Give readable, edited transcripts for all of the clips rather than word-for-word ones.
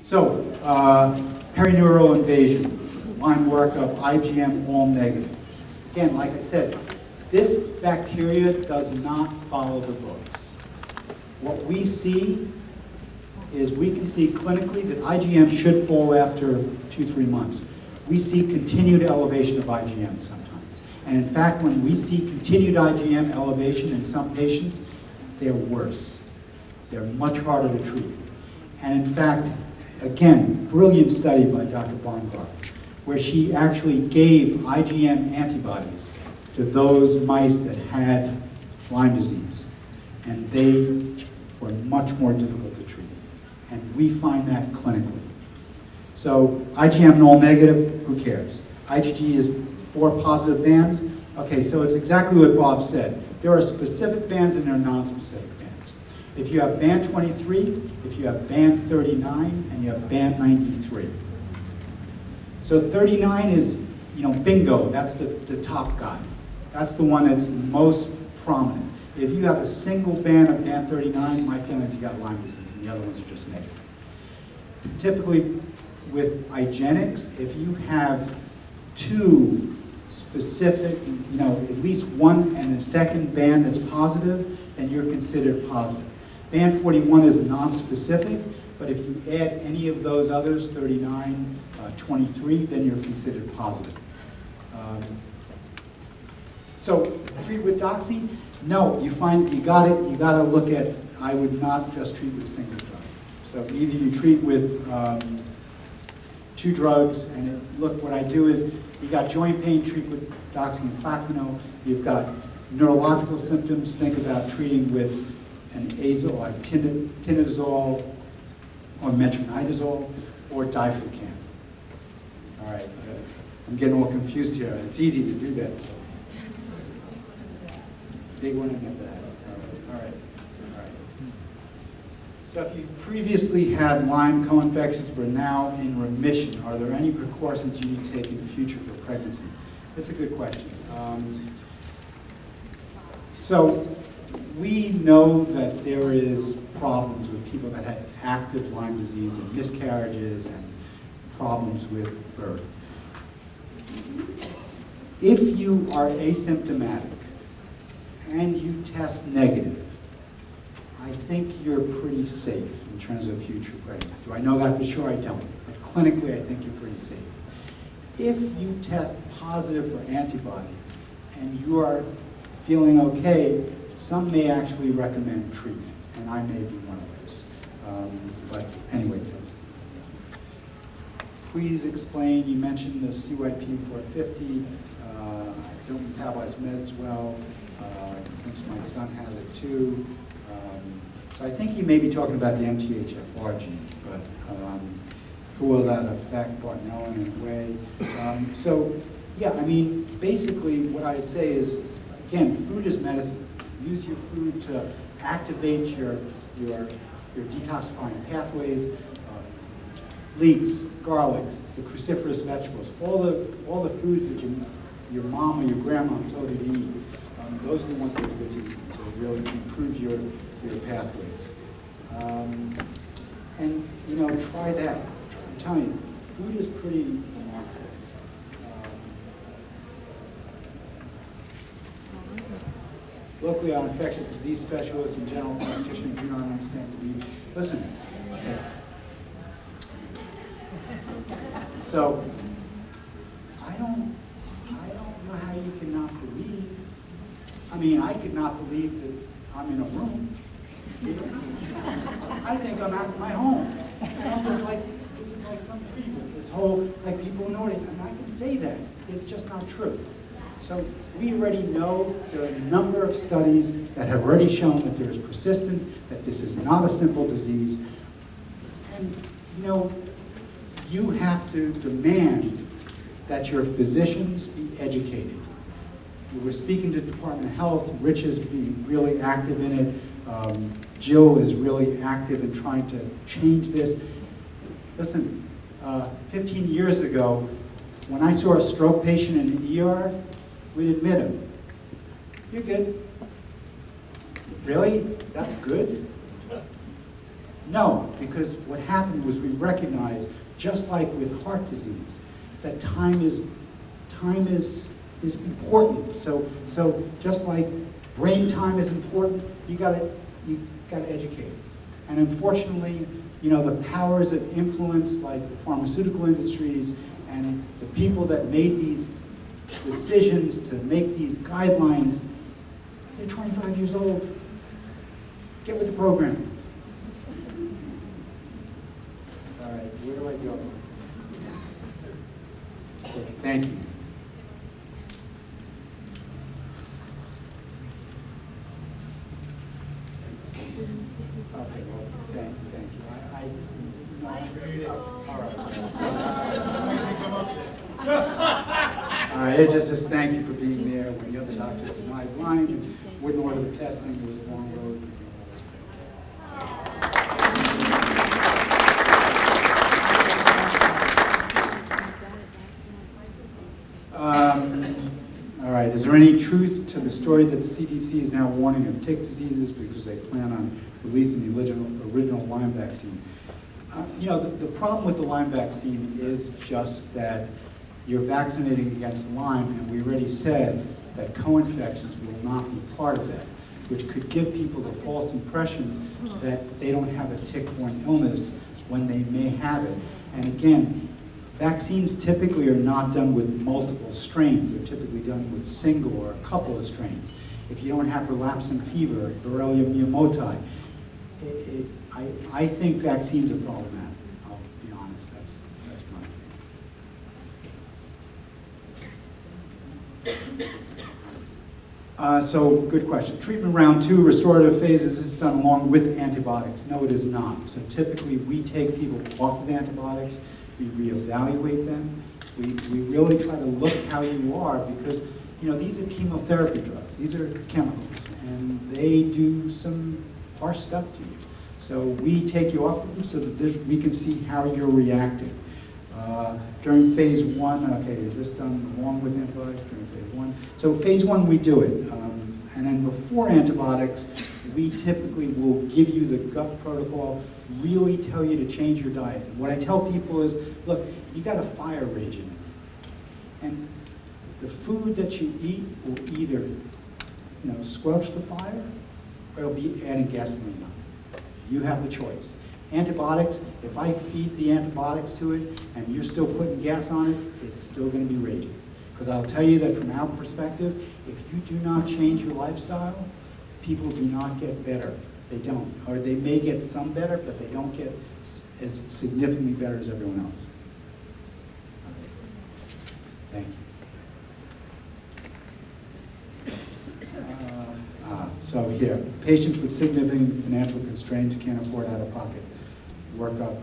So, perineural invasion, Lyme workup, IgM all negative. Again, like I said, this bacteria does not follow the books. What we see is we can see clinically that IgM should fall after 2-3 months. We see continued elevation of IgM sometimes. And in fact, when we see continued IgM elevation in some patients, they're worse. They're much harder to treat. And in fact, again, brilliant study by Dr. Baumgartner, where she actually gave IgM antibodies to those mice that had Lyme disease. And they were much more difficult to treat. And we find that clinically. So IgM null negative, who cares? IgG is 4 positive bands. Okay, so it's exactly what Bob said. There are specific bands and there are non-specific bands. If you have band 23, if you have band 39, and you have band 93. So 39 is, bingo, that's the top guy. That's the one that's most prominent. If you have a single band of band 39, my feeling is you got Lyme disease, and the other ones are just negative. Typically, with IGenics, if you have 2 specific, at least 1 and a second band that's positive, then you're considered positive. Band 41 is non-specific, but if you add any of those others, 39, 23, then you're considered positive. So treat with Doxy? No, you gotta look at, I would not just treat with a single drug. So either you treat with 2 drugs, and look, what I do is, you got joint pain, treat with Doxy and Plaquenil. You've got neurological symptoms, think about treating with an azole, like tinidazole, or metronidazole, or diflucan. All right, I'm getting all confused here. It's easy to do that. So. Big one and get that. All right. So if you previously had Lyme co-infections but are now in remission, are there any precautions you need to take in the future for pregnancy? That's a good question. So we know that there is problems with people that have active Lyme disease and miscarriages and problems with birth. If you are asymptomatic and you test negative, I think you're pretty safe in terms of future pregnancy. Do I know that for sure? I don't. But clinically, I think you're pretty safe. If you test positive for antibodies and you are feeling okay, some may actually recommend treatment, and I may be one of those. But anyway, please explain. You mentioned the CYP 450. I don't metabolize meds well, since my son has it too. So I think you may be talking about the MTHFR gene, but who will that affect Bartonella in a way? So yeah, I mean, basically what I'd say is, again, food is medicine. Use your food to activate your detoxifying pathways, leeks, garlics, the cruciferous vegetables, all the foods that your mom or your grandma told you to eat. Those are the ones that are good to really improve your pathways. And try that. I'm telling you, food is pretty remarkable. Locally, our infectious disease specialists and general practitioners do not understand the need. Listen, okay. So I don't know how you cannot believe. I mean, I could not believe that I'm in a room. I think I'm at my home. I'm just like, this is like some treatment. This whole, like people know it, and I can say that. It's just not true. So we already know there are a number of studies that have already shown that there is persistent, that this is not a simple disease. And you have to demand that your physicians be educated. We're speaking to the Department of Health. Rich is being really active in it. Jill is really active in trying to change this. Listen, 15 years ago, when I saw a stroke patient in the ER, we'd admit him. You're good. Really? That's good? No, because what happened was we recognized, just like with heart disease, that time is important. So just like brain time is important, you gotta educate. And unfortunately, you know, the powers of influence, like the pharmaceutical industries and the people that made these decisions to make these guidelines, they're 25 years old. Get with the program. All right, where do I go? Okay, thank you. Okay, well, thank you. All right. All right, it just says thank you for being there when the other doctors denied Lyme and wouldn't order the testing. It was a long road. All right, is there any truth to the story that the CDC is now warning of tick diseases because they plan on releasing the original Lyme vaccine? You know, the problem with the Lyme vaccine is just that you're vaccinating against Lyme, and we already said that co-infections will not be part of that, which could give people the false impression that they don't have a tick-borne illness when they may have it. And again, vaccines typically are not done with multiple strains. They're typically done with single or a couple of strains. If you don't have relapsing fever, Borrelia miyamotoi, I think vaccines are problematic. I'll be honest, that's my opinion. So, good question. Treatment round 2, restorative phases, is done along with antibiotics. No, it is not. So typically we take people off of antibiotics, we reevaluate them, we really try to look how you are, because you know, these are chemotherapy drugs, these are chemicals, and they do some harsh stuff to you. So we take you off of them so that we can see how you're reacting. During phase 1, okay, is this done along with antibiotics during phase 1? So phase 1 we do it. And then before antibiotics, we typically will give you the gut protocol, really tell you to change your diet. What I tell people is, look, you got a fire raging. And the food that you eat will either, you know, squelch the fire, or it'll be adding gasoline on it. You have the choice. Antibiotics, if I feed the antibiotics to it and you're still putting gas on it, it's still going to be raging. Because I'll tell you that from our perspective, if you do not change your lifestyle, people do not get better. They don't. Or they may get some better, but they don't get as significantly better as everyone else. Thank you. So here, patients with significant financial constraints can't afford out-of-pocket workup.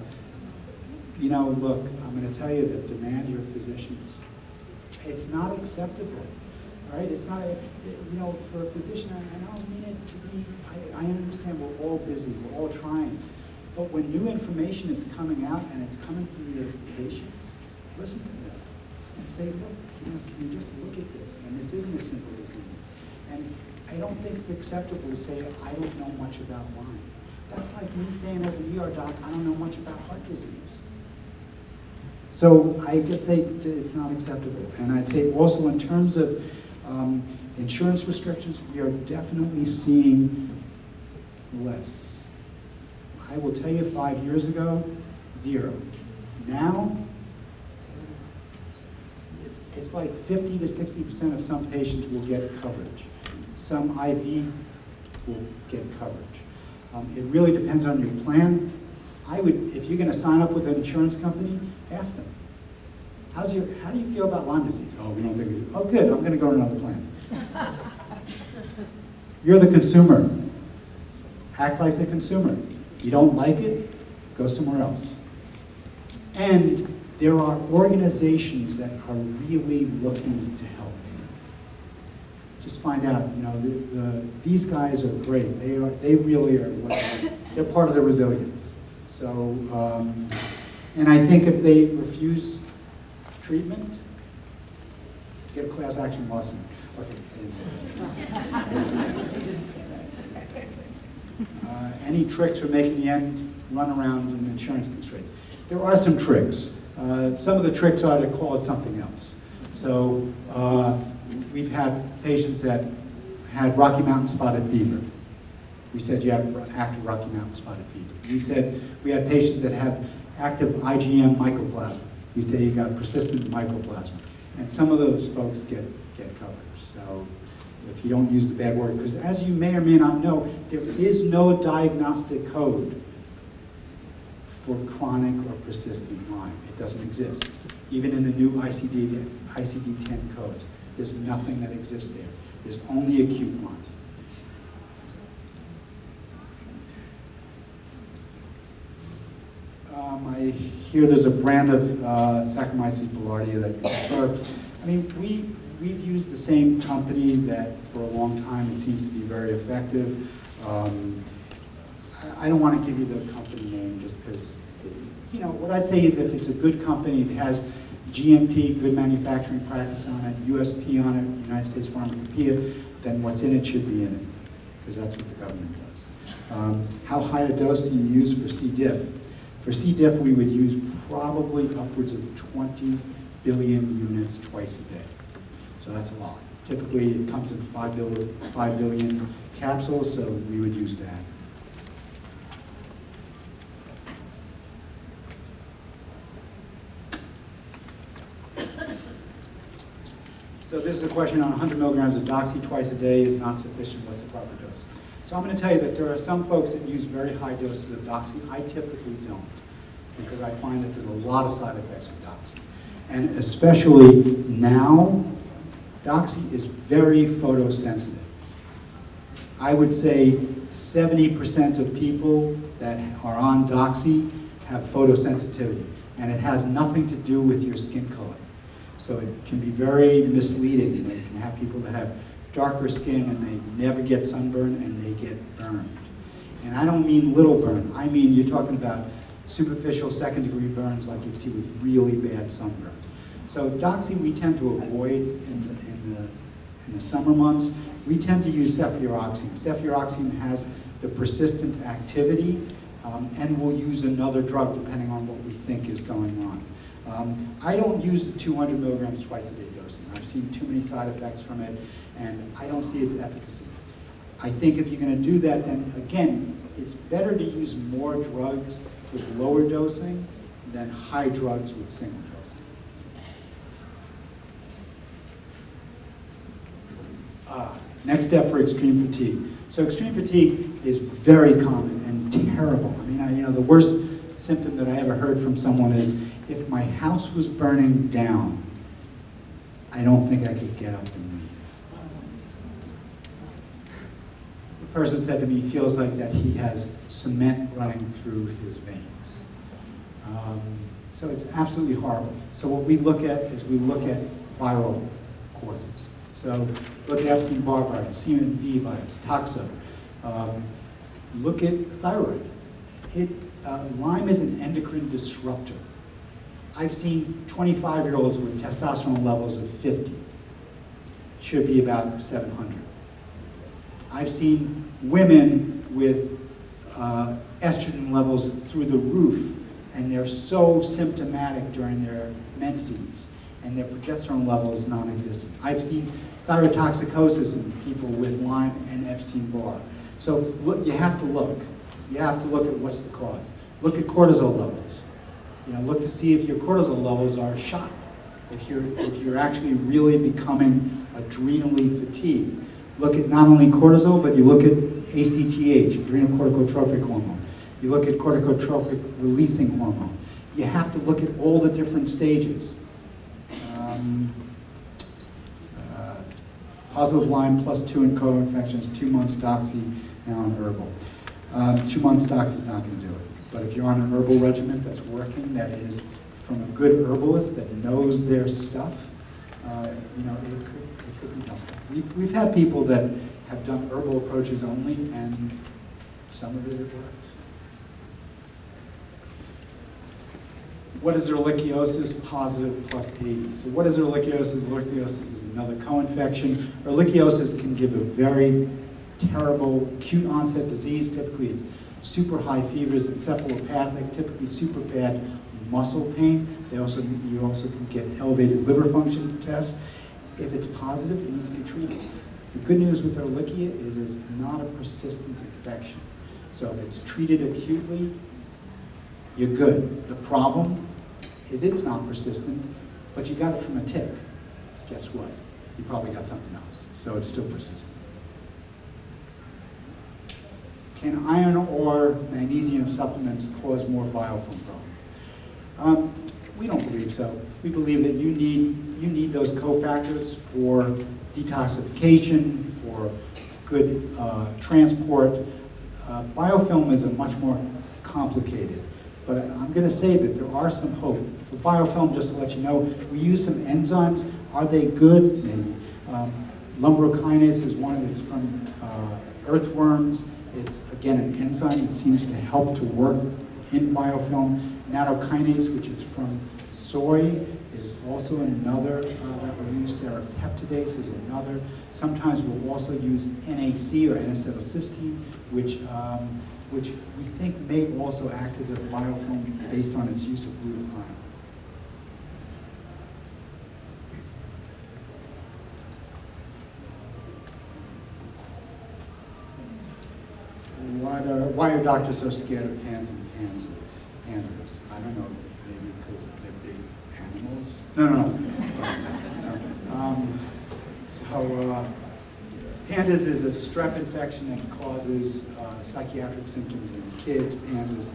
You know, look, I'm going to tell you that demand your physicians. It's not acceptable, right? It's not, you know, for a physician, I don't mean it to be, I understand we're all busy, we're all trying, but when new information is coming out and it's coming from your patients, listen to them and say, look, you know, can you just look at this? And this isn't a simple disease. And I don't think it's acceptable to say, I don't know much about Lyme. That's like me saying as an ER doc, I don't know much about heart disease. So I just say it's not acceptable. And I'd say also in terms of insurance restrictions, we are definitely seeing less. I will tell you 5 years ago, 0. Now, it's like 50 to 60% of some patients will get coverage. Some IV will get coverage. It really depends on your plan. I would, if you're going to sign up with an insurance company, ask them, how do you feel about Lyme disease? Oh, we don't think we do. Oh, good, I'm going to go to another plan. You're the consumer. Act like the consumer. You don't like it, go somewhere else. And there are organizations that are really looking to help. Just find out, you know, these guys are great. They really are, they're part of the resilience. So, and I think if they refuse treatment, get a class action lawsuit. Okay, I didn't say that. Any tricks for making the end run around in insurance constraints. There are some tricks. Some of the tricks are to call it something else. So we've had patients that had Rocky Mountain spotted fever. We said you have active Rocky Mountain spotted fever. We said we had patients that have active IgM mycoplasma. We say you got persistent mycoplasma. And some of those folks get covered. So if you don't use the bad word, because as you may or may not know, there is no diagnostic code for chronic or persistent Lyme. It doesn't exist. Even in the new ICD-10 codes, there's nothing that exists there. There's only acute Lyme. I hear there's a brand of Saccharomyces boulardii that you prefer. I mean, we've used the same company that for a long time. It seems to be very effective. I don't want to give you the company name just because, you know, what I'd say is if it's a good company, it has GMP, good manufacturing practice on it, USP on it, United States Pharmacopoeia, then what's in it should be in it, because that's what the government does. How high a dose do you use for C. diff? For C. diff, we would use probably upwards of 20 billion units twice a day. So that's a lot. Typically, it comes in 5 billion capsules, so we would use that. So this is a question on 100 milligrams of Doxy twice a day is not sufficient. What's the proper dose? So I'm going to tell you that there are some folks that use very high doses of Doxy. I typically don't, because I find that there's a lot of side effects with Doxy. And especially now, Doxy is very photosensitive. I would say 70% of people that are on Doxy have photosensitivity, and it has nothing to do with your skin color. So it can be very misleading. You know, you can have people that have darker skin and they never get sunburn and they get burned. And I don't mean little burn. I mean you're talking about superficial second-degree burns like you'd see with really bad sunburn. So Doxy we tend to avoid in the summer months. We tend to use cefuroxime. Cefuroxime has the persistent activity, and we'll use another drug depending on what we think is going on. I don't use the 200 milligrams twice a day dosing. I've seen too many side effects from it, and I don't see its efficacy. I think if you're going to do that, then again, it's better to use more drugs with lower dosing than high drugs with single dosing. Next step for extreme fatigue. So extreme fatigue is very common and terrible. I mean, you know, the worst symptom that I ever heard from someone is, if my house was burning down, I don't think I could get up and leave. The person said to me he feels like that he has cement running through his veins. So it's absolutely horrible. So what we look at is we look at viral causes. So look at Epstein-Barr virus, CMV virus, toxo. Look at thyroid. Lyme is an endocrine disruptor. I've seen 25-year-olds with testosterone levels of 50. Should be about 700. I've seen women with estrogen levels through the roof, and they're so symptomatic during their menses, and their progesterone level is non-existent. I've seen thyrotoxicosis in people with Lyme and Epstein-Barr. So look, you have to look. You have to look at what's the cause. Look at cortisol levels. You know, look to see if your cortisol levels are shot. If you're actually really becoming adrenally fatigued. Look at not only cortisol, but you look at ACTH, adrenocorticotrophic hormone. You look at corticotrophic releasing hormone. You have to look at all the different stages. Positive Lyme +2 in co-infections, 2 months Doxy, now on herbal. 2 months Doxy is not going to do it. But if you're on an herbal regimen that's working, that is from a good herbalist that knows their stuff, you know, it could be helpful. We've had people that have done herbal approaches only, and some of it works. What is Erlichiosis? Positive plus 80. So what is Erlichiosis? Erlichiosis is another co-infection. Erlichiosis can give a very terrible acute onset disease. Typically it's super high fevers, encephalopathic, typically super bad muscle pain. You also can get elevated liver function tests. If it's positive, it needs to be treated. The good news with Ehrlichia is it's not a persistent infection. So if it's treated acutely, you're good. The problem is it's not persistent, but you got it from a tick. Guess what? You probably got something else. So it's still persistent. Can iron or magnesium supplements cause more biofilm problems? We don't believe so. We believe that you need those cofactors for detoxification, for good transport. Biofilm is a much more complicated, but I'm going to say that there are some hope. For biofilm, just to let you know, we use some enzymes. Are they good? Maybe. Lumbrokinase is one of it's from earthworms. It's, again, an enzyme that seems to help to work in biofilm. Nattokinase, which is from soy, is also another that we use. Serrapeptidase is another. Sometimes we'll also use NAC or N-acetylcysteine, which we think may also act as a biofilm based on its use of glutathione. Why are doctors so scared of pandas and pandas? I don't know, maybe because they're big animals? No. Pandas is a strep infection that causes psychiatric symptoms in kids. Pandas is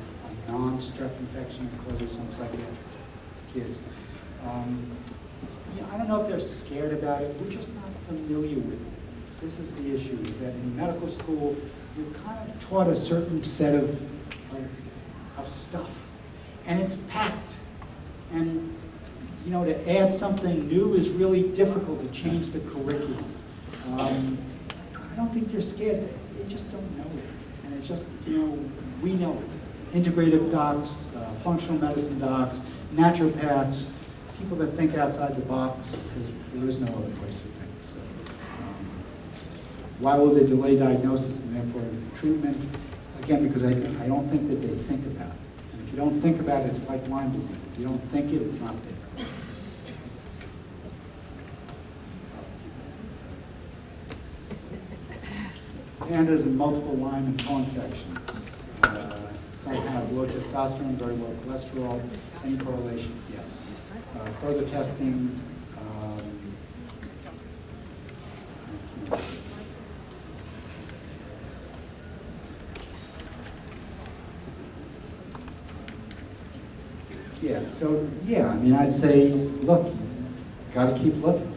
a non-strep infection that causes some psychiatric kids. I don't know if they're scared about it. We're just not familiar with it. This is the issue, is that in medical school, you're kind of taught a certain set of stuff, and it's packed. And to add something new is really difficult to change the curriculum. I don't think they're scared. They just don't know it, and it's just we know it. Integrative docs, functional medicine docs, naturopaths, people that think outside the box, because there is no other place to think. So. Why will they delay diagnosis and therefore treatment? Again, because I don't think that they think about it. And if you don't think about it, it's like Lyme disease. If you don't think it, it's not there. Pandas and multiple Lyme and co-infections. Some has low testosterone, very low cholesterol. Any correlation? Yes. Further testing. I mean, I'd say, look, you got to keep looking.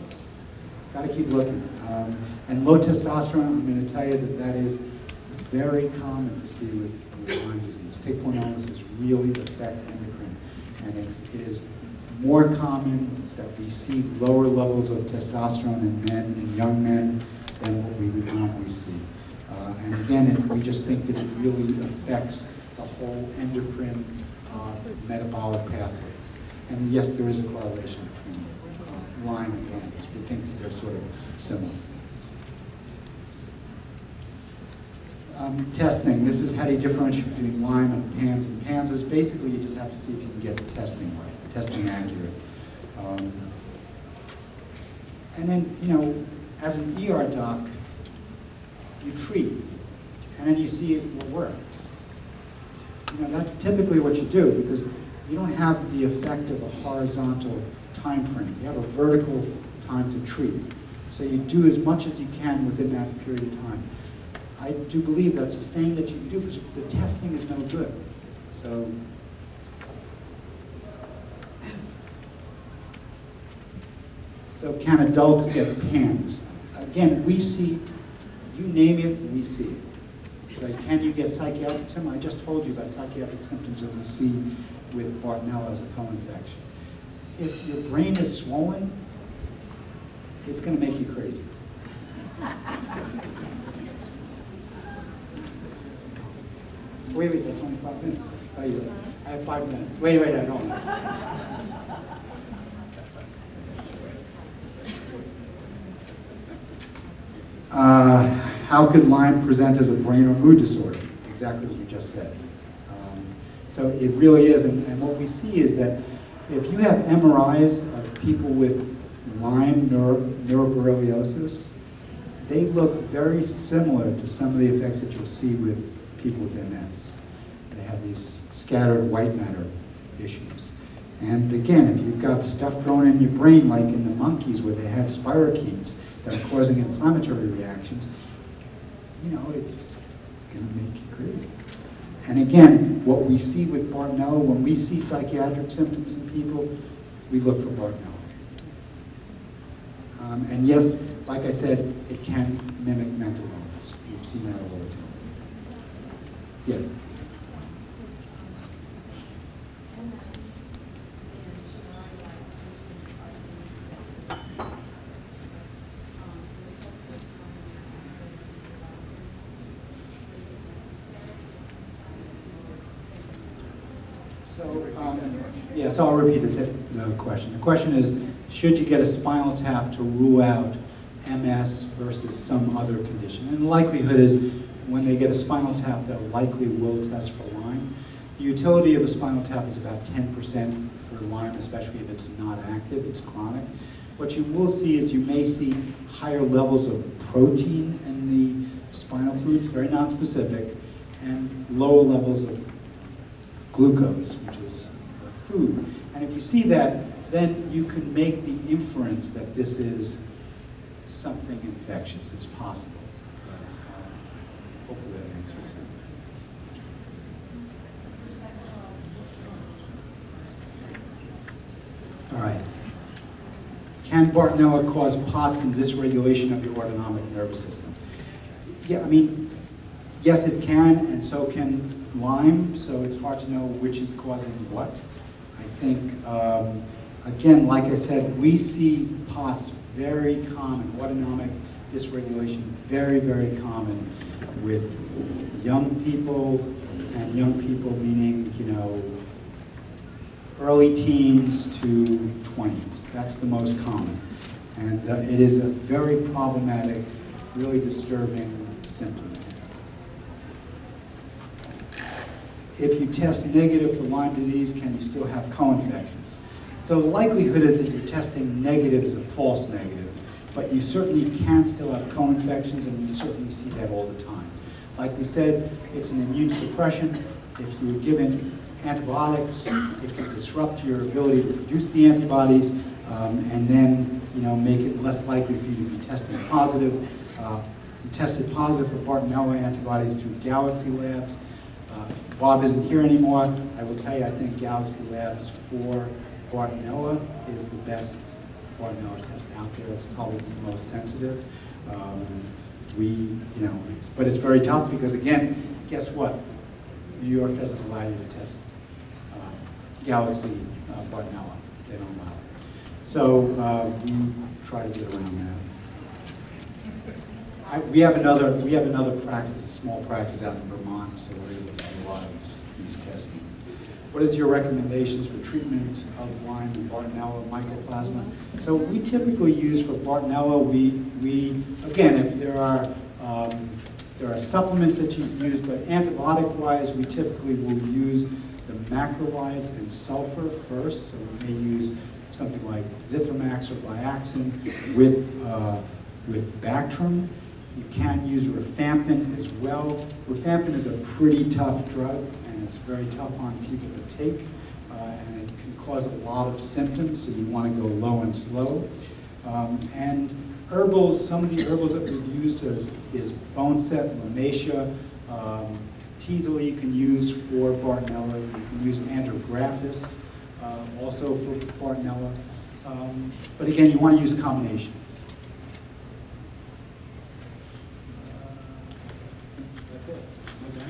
Got to keep looking. And low testosterone, I'm going to tell you that is very common to see with Lyme disease. Tick-borne illnesses really affect endocrine, and it is more common that we see lower levels of testosterone in men, in young men, than what we would normally see. And again, we just think that it really affects the whole endocrine metabolic pathways. And yes, there is a correlation between Lyme and pandas. We think that they're sort of similar. Testing. This is how do you differentiate between Lyme and PANS. And PANS is basically you just have to see if you can get the testing right, testing accurate. And then, as an ER doc, you treat, and then you see what works. That's typically what you do, because you don't have the effect of a horizontal time frame. You have a vertical time to treat. So you do as much as you can within that period of time. I do believe that's the same that you can do, because the testing is no good. So can adults get PANS? Again, we see, you name it, we see it. So can you get psychiatric symptoms? I just told you about psychiatric symptoms that we see with Bartonella as a co-infection. If your brain is swollen, it's going to make you crazy. Wait, that's only 5 minutes. I have 5 minutes. Wait, I don't. How could Lyme present as a brain or mood disorder? exactly what you just said. So it really is, and what we see is that if you have MRIs of people with Lyme neuroborreliosis, they look very similar to some of the effects that you'll see with people with MS. They have these scattered white matter issues. And again, if you've got stuff growing in your brain, like in the monkeys where they had spirochetes that are causing inflammatory reactions, you know, it's going to make you crazy. And again, what we see with Bartonella, when we see psychiatric symptoms in people, we look for Bartonella. And yes, like I said, it can mimic mental illness. We've seen that all the time. Yeah. So I'll repeat the question. The question is, should you get a spinal tap to rule out MS versus some other condition? And the likelihood is, when they get a spinal tap, they likely will test for Lyme. The utility of a spinal tap is about 10% for Lyme, especially if it's not active, it's chronic. What you will see is you may see higher levels of protein in the spinal fluids, very nonspecific, and lower levels of glucose, which is food. And if you see that, then you can make the inference that this is something infectious. It's possible. Hopefully that answers it. All right. Can Bartonella cause POTS and dysregulation of your autonomic nervous system? Yeah, I mean, yes it can, and so can Lyme, so it's hard to know which is causing what. I think, again, like I said, we see POTS very common, autonomic dysregulation very, very common with young people, and young people meaning, you know, early teens to 20s. That's the most common. And it is a very problematic, really disturbing symptom. If you test negative for Lyme disease, can you still have co-infections? So the likelihood is that you're testing negative is a false negative, but you certainly can still have co-infections, and we certainly see that all the time. Like we said, it's an immune suppression. If you're given antibiotics, it can disrupt your ability to produce the antibodies, and then, you know, make it less likely for you to be testing positive. You tested positive for Bartonella antibodies through Galaxy Labs. Bob isn't here anymore. I will tell you, I think Galaxy Labs for Bartonella is the best Bartonella test out there. It's probably the most sensitive. But it's very tough because, again, guess what? New York doesn't allow you to test Galaxy Bartonella. They don't allow it. So we try to get around that. We have another practice, a small practice out in Vermont, so we're able to do a lot of these testings. What is your recommendations for treatment of Lyme and Bartonella mycoplasma? So we typically use for Bartonella, we again, if there are supplements that you use, but antibiotic-wise, we typically will use the macrolides and sulfur first. So we may use something like Zithromax or Biaxin with Bactrim. You can use rifampin as well. Rifampin is a pretty tough drug, and it's very tough on people to take, and it can cause a lot of symptoms, so you want to go low and slow. And herbals, some of the herbals that we've used is boneset, Lamatia, Teasel you can use for Bartonella. You can use Andrographis also for Bartonella. But again, you want to use combinations. That's it. Okay.